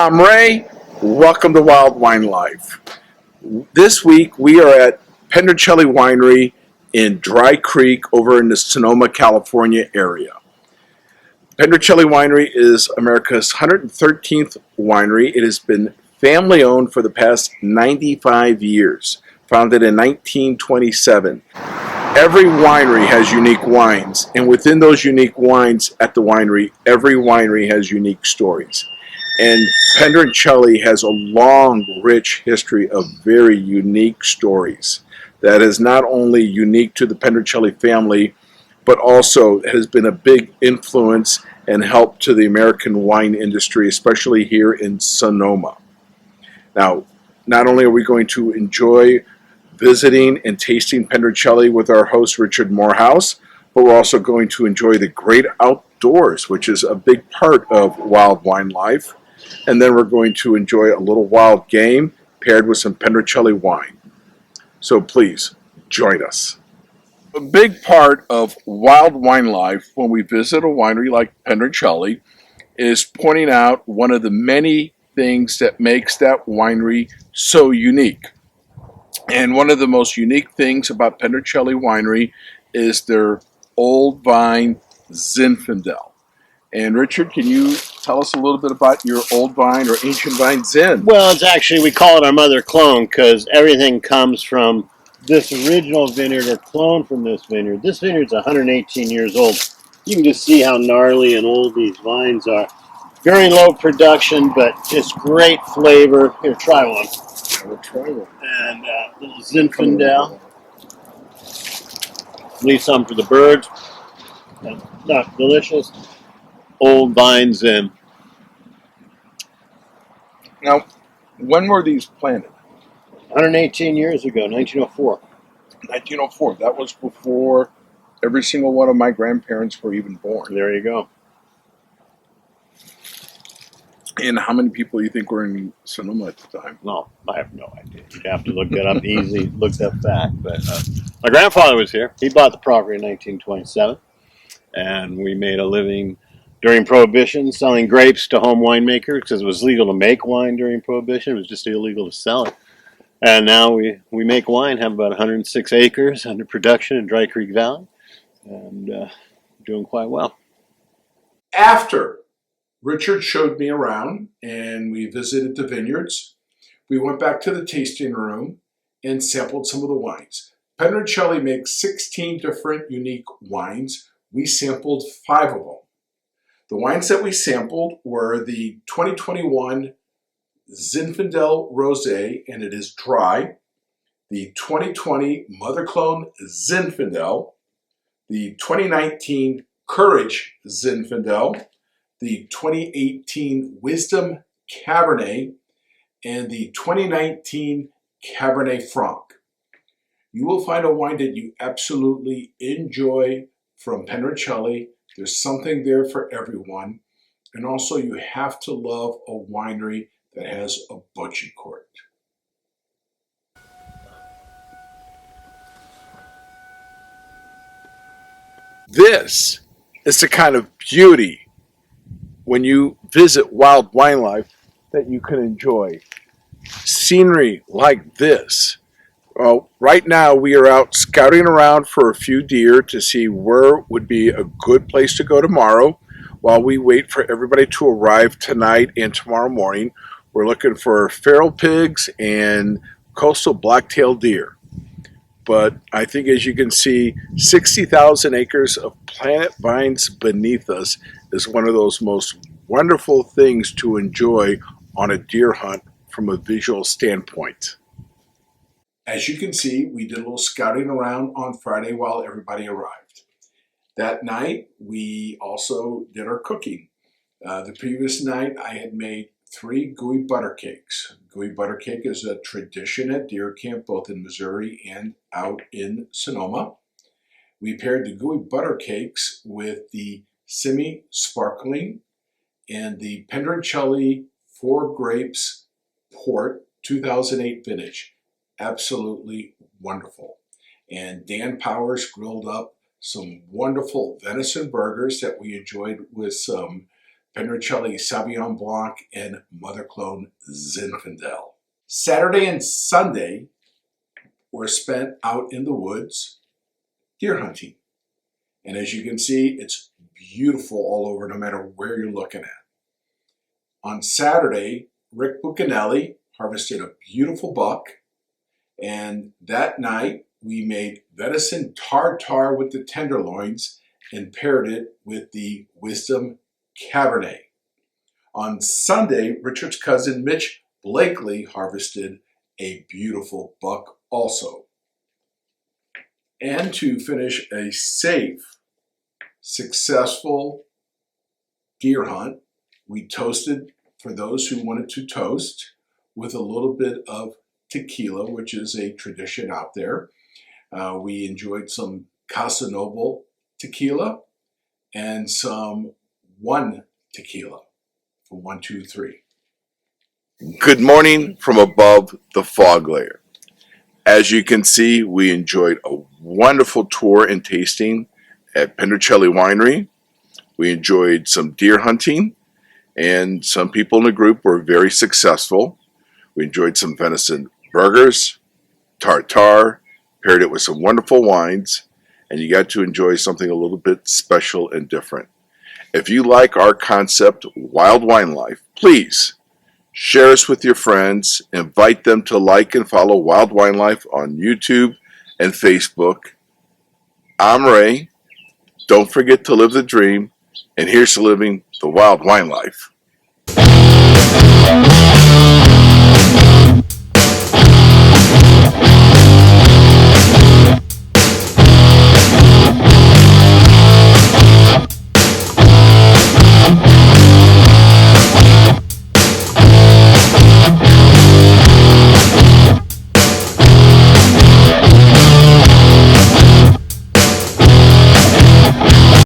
I'm Ray. Welcome to Wild Wine Life. This week we are at Pedroncelli Winery in Dry Creek over in the Sonoma, California area. Pedroncelli Winery is America's 113th winery. It has been family owned for the past 95 years, founded in 1927. Every winery has unique wines, and within those unique wines at the winery, every winery has unique stories. And Pedroncelli has a long, rich history of very unique stories that is not only unique to the Pedroncelli family, but also has been a big influence and help to the American wine industry, especially here in Sonoma. Now, not only are we going to enjoy visiting and tasting Pedroncelli with our host, Richard Morehouse, but we're also going to enjoy the great outdoors, which is a big part of wild wine life. And then we're going to enjoy a little wild game paired with some Pedroncelli wine. So please, join us. A big part of wild wine life when we visit a winery like Pedroncelli is pointing out one of the many things that makes that winery so unique. And one of the most unique things about Pedroncelli Winery is their old vine Zinfandel. And Richard, can you tell us a little bit about your old vine or ancient vine Zin? Well, it's actually, we call it our mother clone because everything comes from this original vineyard or clone from this vineyard. This vineyard's 118 years old. You can just see how gnarly and old these vines are. Very low production, but just great flavor. Here, try one. We'll try one. And little Zinfandel. Leave some for the birds. Not delicious. Old vine Zin. Now, when were these planted? 118 years ago, 1904. 1904. That was before every single one of my grandparents were even born. There you go. And how many people do you think were in Sonoma at the time? No, I have no idea. You'd have to look that up easy. Look that fact. But my grandfather was here. He bought the property in 1927, and we made a living during Prohibition selling grapes to home winemakers because it was legal to make wine during Prohibition. It was just illegal to sell it. And now we make wine, have about 106 acres under production in Dry Creek Valley, and doing quite well. After Richard showed me around and we visited the vineyards, we went back to the tasting room and sampled some of the wines. Pedroncelli makes 16 different unique wines. We sampled 5 of them. The wines that we sampled were the 2021 Zinfandel Rosé, and it is dry, the 2020 Mother Clone Zinfandel, the 2019 Courage Zinfandel, the 2018 Wisdom Cabernet, and the 2019 Cabernet Franc. You will find a wine that you absolutely enjoy from Pedroncelli. There's something there for everyone. And also you have to love a winery that has a butchie court. This is the kind of beauty when you visit Wild Wine Life that you can enjoy. Scenery like this. Well, right now we are out scouting around for a few deer to see where would be a good place to go tomorrow while we wait for everybody to arrive tonight and tomorrow morning. We're looking for feral pigs and coastal blacktail deer. But I think, as you can see, 60,000 acres of planet vines beneath us is one of those most wonderful things to enjoy on a deer hunt from a visual standpoint. As you can see, we did a little scouting around on Friday while everybody arrived. That night, we also did our cooking. The previous night, I had made 3 gooey butter cakes. Gooey butter cake is a tradition at deer camp, both in Missouri and out in Sonoma. We paired the gooey butter cakes with the semi-sparkling and the Pedroncelli 4 Grapes Port 2008 vintage. Absolutely wonderful. And Dan Powers grilled up some wonderful venison burgers that we enjoyed with some Pedroncelli Sauvignon Blanc, and Mother Clone Zinfandel. Saturday and Sunday were spent out in the woods deer hunting. And as you can see, it's beautiful all over, no matter where you're looking at. On Saturday, Rick Bucanelli harvested a beautiful buck, and that night we made venison tartare with the tenderloins and paired it with the Wisdom Cabernet. On Sunday, Richard's cousin Mitch Blakely harvested a beautiful buck also. And to finish a safe, successful deer hunt, we toasted for those who wanted to toast with a little bit of tequila, which is a tradition out there. We enjoyed some Casa Noble tequila and some One tequila from 1, 2, 3. Good morning from above the fog layer. As you can see, we enjoyed a wonderful tour and tasting at Pedroncelli Winery. We enjoyed some deer hunting, and some people in the group were very successful. We enjoyed some venison burgers, tartare, paired it with some wonderful wines, and you got to enjoy something a little bit special and different. If you like our concept, Wild Wine Life, please share us with your friends, invite them to like and follow Wild Wine Life on YouTube and Facebook. I'm Ray. Don't forget to live the dream, and here's to living the Wild Wine Life.